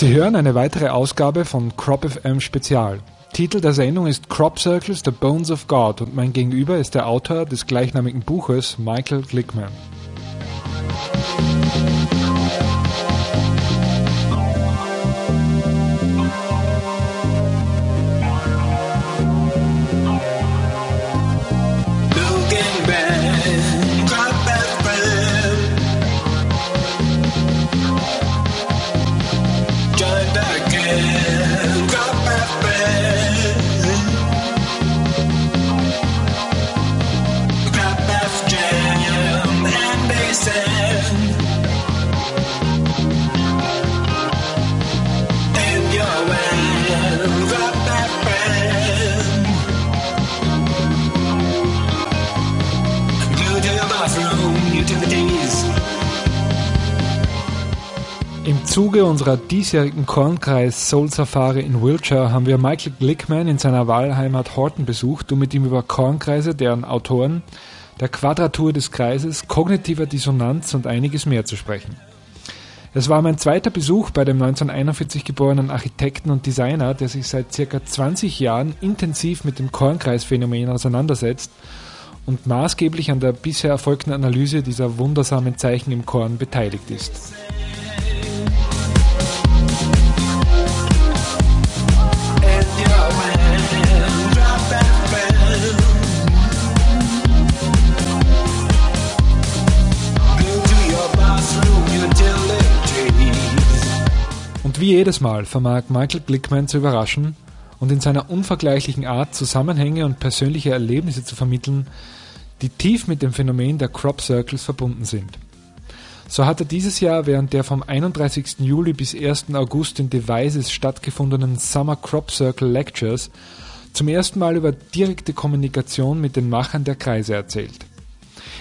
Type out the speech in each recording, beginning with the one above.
Sie hören eine weitere Ausgabe von CropFM Spezial. Titel der Sendung ist Crop Circles, The Bones of God und mein Gegenüber ist der Autor des gleichnamigen Buches, Michael Glickman. Im Zuge unserer diesjährigen Kornkreis Soul Safari in Wiltshire haben wir Michael Glickman in seiner Wahlheimat Horton besucht, um mit ihm über Kornkreise, deren Autoren, der Quadratur des Kreises, kognitiver Dissonanz und einiges mehr zu sprechen. Es war mein zweiter Besuch bei dem 1941 geborenen Architekten und Designer, der sich seit ca. 20 Jahren intensiv mit dem Kornkreisphänomen auseinandersetzt und maßgeblich an der bisher erfolgten Analyse dieser wundersamen Zeichen im Korn beteiligt ist. Und wie jedes Mal vermag Michael Glickman zu überraschen und in seiner unvergleichlichen Art Zusammenhänge und persönliche Erlebnisse zu vermitteln, die tief mit dem Phänomen der Crop Circles verbunden sind. So hat er dieses Jahr während der vom 31. Juli bis 1. August in Devizes stattgefundenen Summer Crop Circle Lectures zum ersten Mal über direkte Kommunikation mit den Machern der Kreise erzählt.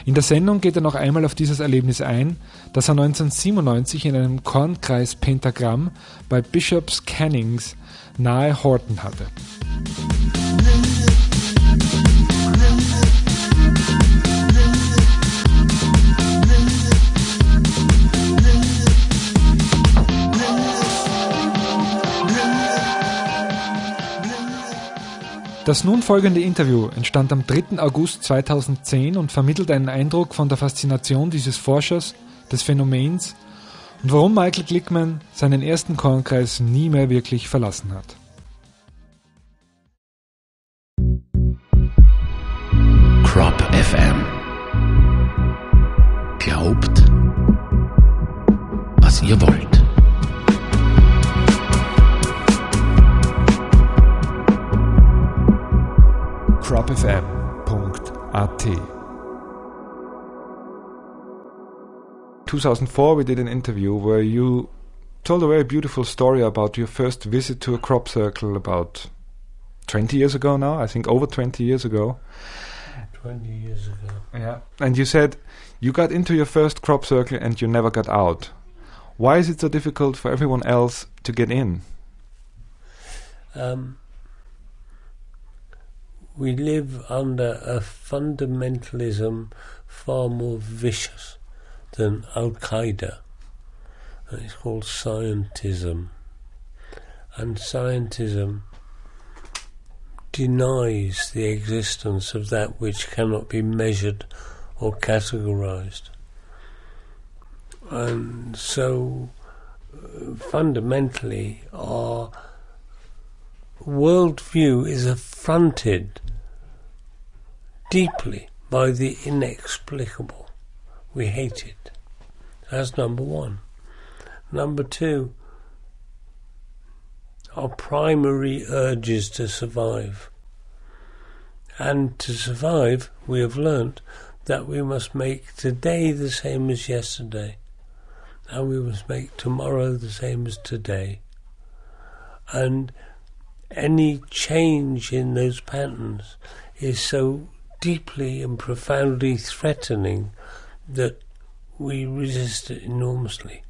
In der Sendung geht er noch einmal auf dieses Erlebnis ein, das er 1997 in einem Kornkreis-Pentagramm bei Bishops Cannings nahe Horton hatte. Das nun folgende Interview entstand am 3. August 2010 und vermittelt einen Eindruck von der Faszination dieses Forschers, des Phänomens und warum Michael Glickman seinen ersten Kornkreis nie mehr wirklich verlassen hat. CropFM. Glaubt, was ihr wollt. CropFM.at 2004 we did an interview where you told a very beautiful story about your first visit to a crop circle about 20 years ago now, I think over 20 years ago. 20 years ago. Yeah. And you said you got into your first crop circle and you never got out. Why is it so difficult for everyone else to get in? We live under a fundamentalism far more vicious than Al-Qaeda. It's called scientism. And scientism denies the existence of that which cannot be measured or categorized. And so, fundamentally, our worldview is affronted deeply by the inexplicable. We hate it. That's number one. Number two, our primary urge is to survive. And to survive, we have learnt that we must make today the same as yesterday. And we must make tomorrow the same as today. And any change in those patterns is so deeply and profoundly threatening that we resist it enormously.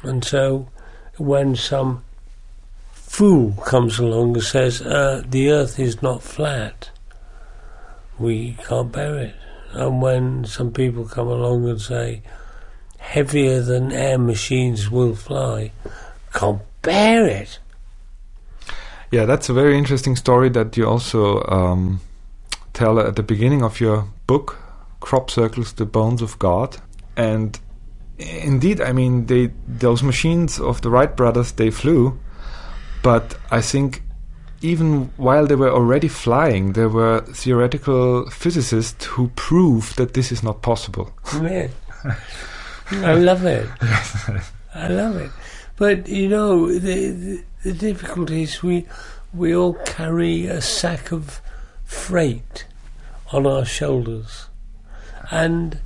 And so when some fool comes along and says the earth is not flat, we can't bear it. And when some people come along and say heavier than air machines will fly, can't bear it. Yeah, that's a very interesting story that you also tell at the beginning of your book, Crop Circles, The Bones of God. And indeed, I mean, those machines of the Wright brothers, they flew, but I think even while they were already flying, there were theoretical physicists who proved that this is not possible. Yeah. I love it. I love it. But, you know, the difficulty is we all carry a sack of freight on our shoulders. And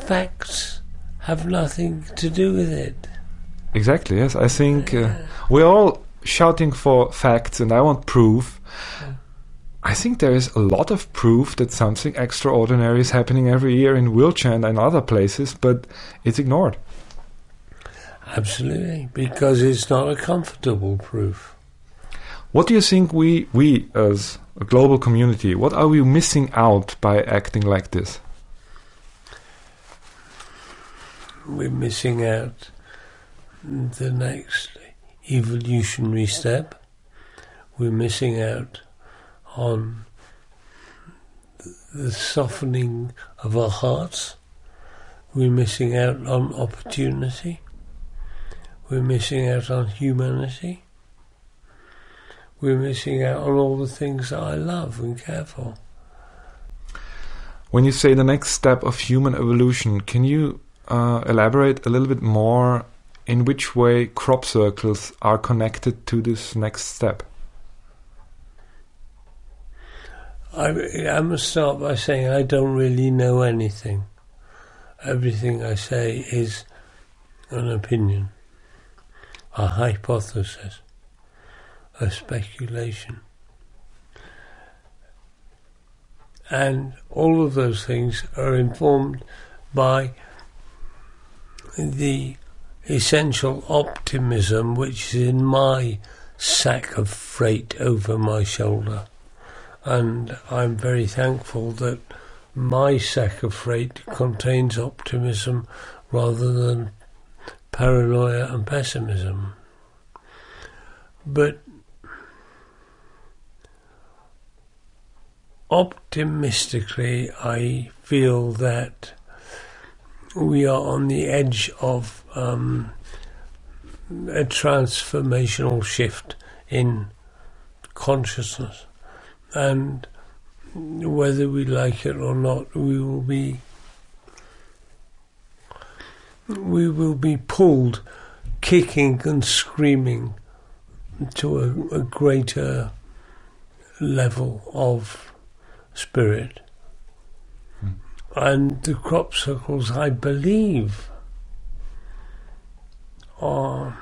facts have nothing to do with it. Exactly, yes. I think we're all shouting for facts, and I want proof. I think there is a lot of proof that something extraordinary is happening every year in Wiltshire and in other places, but it's ignored. Absolutely, because it's not a comfortable proof. What do you think we as a global community, what are we missing out by acting like this? We're missing out the next evolutionary step. We're missing out on the softening of our hearts. We're missing out on opportunity. We're missing out on humanity. We're missing out on all the things that I love and care for. When you say the next step of human evolution, can you elaborate a little bit more in which way crop circles are connected to this next step? I must start by saying I don't really know anything. Everything I say is an opinion, a hypothesis, a speculation. And all of those things are informed by the essential optimism which is in my sack of freight over my shoulder. And I'm very thankful that my sack of freight contains optimism rather than paranoia and pessimism. But optimistically, I feel that we are on the edge of a transformational shift in consciousness. And whether we like it or not, we will be pulled kicking and screaming to a greater level of spirit. And the crop circles, I believe, are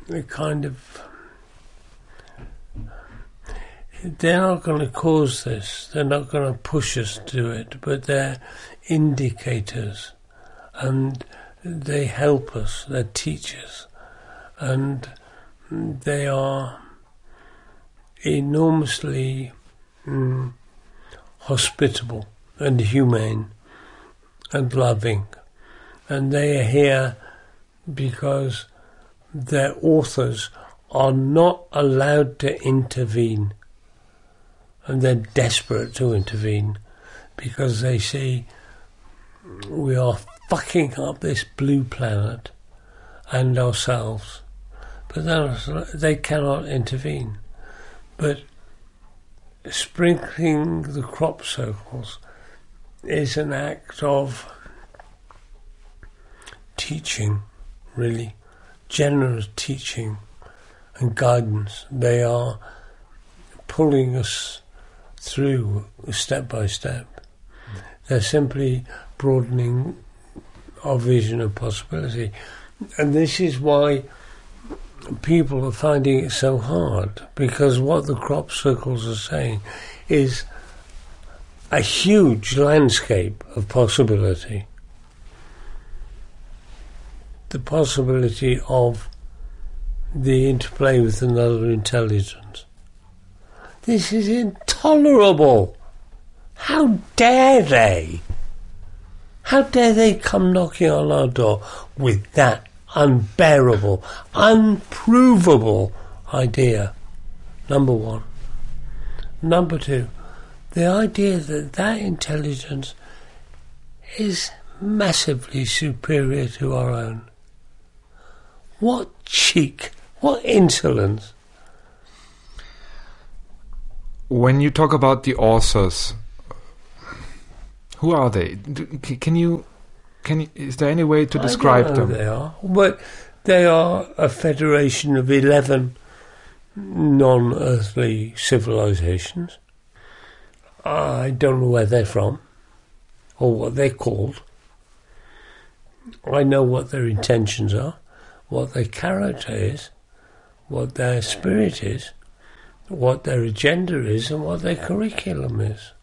the kind of... They're not going to cause this, they're not going to push us to do it, but they're indicators, and they help us, they're teachers, and they are enormously hospitable and humane and loving, and they are here because their authors are not allowed to intervene. And they're desperate to intervene because they see we are fucking up this blue planet and ourselves. But they cannot intervene. But sprinkling the crop circles is an act of teaching, really, generous teaching and guidance. They are pulling us through step by step. They're simply broadening our vision of possibility. And this is why people are finding it so hard, because what the crop circles are saying is a huge landscape of possibility. The possibility of the interplay with another intelligence. This is intolerable. How dare they? How dare they come knocking on our door with that unbearable, unprovable idea? Number one. Number two, the idea that intelligence is massively superior to our own. What cheek, what insolence. When you talk about the authors, who are they? Is there any way to describe them? Who they are, but they are a federation of 11 non-earthly civilizations. I don't know where they're from or what they're called. I know what their intentions are, what their character is, what their spirit is, what their agenda is, and what their curriculum is.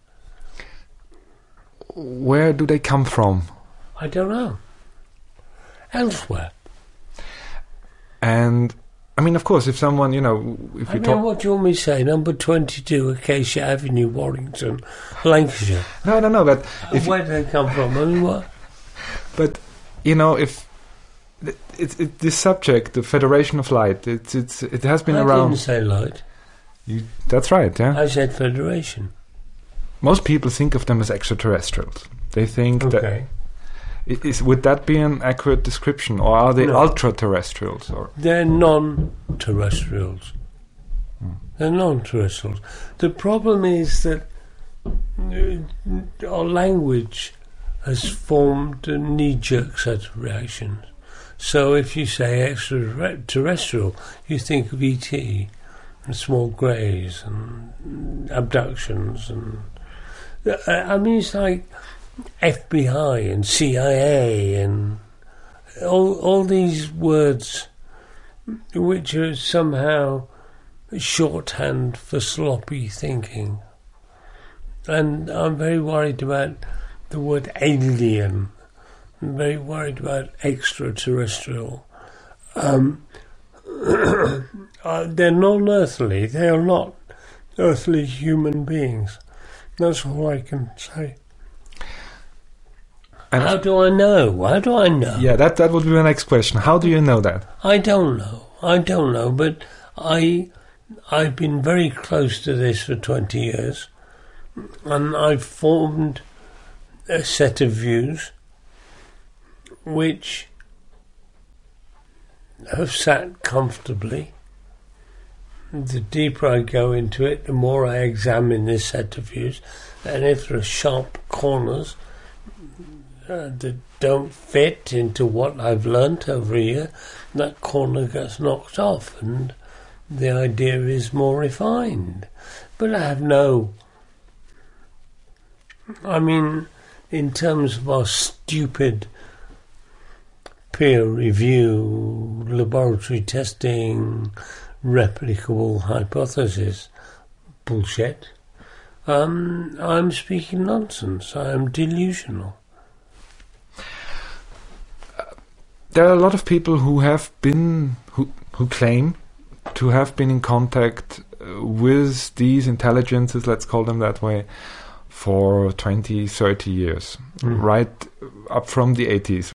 Where do they come from? I don't know. Elsewhere. And, I mean, of course, if someone, if you talk... What do you want me to say? Number 22, Acacia Avenue, Warrington, Lancashire. No, I don't know, but... Where do they come from? I mean, what? But, if... this subject, the Federation of Light, it has been around... I didn't say light. That's right, yeah? I said federation. Most people think of them as extraterrestrials. They think that... Would that be an accurate description? Or are they ultra-terrestrials? Or? They're non-terrestrials. They're non-terrestrials. The problem is that our language has formed a knee-jerk set of reactions. So if you say extraterrestrial, you think of E.T., and small greys and abductions and it's like FBI and CIA and all these words which are somehow shorthand for sloppy thinking. And I'm very worried about the word alien. I'm very worried about extraterrestrial. They're non-earthly. They are not earthly human beings. That's all I can say. And how do I know? How do I know? Yeah, that would be my next question. How do you know that? I don't know. But I've been very close to this for 20 years, and I've formed a set of views which have sat comfortably. The deeper I go into it, the more I examine this set of views, and if there are sharp corners that don't fit into what I've learnt over a year, that corner gets knocked off and the idea is more refined. But I have in terms of our stupid peer review, laboratory testing, replicable hypothesis bullshit, I'm speaking nonsense. I am delusional. There are a lot of people who claim to have been in contact with these intelligences, let's call them that way, for 20, 30 years, right up from the 80s.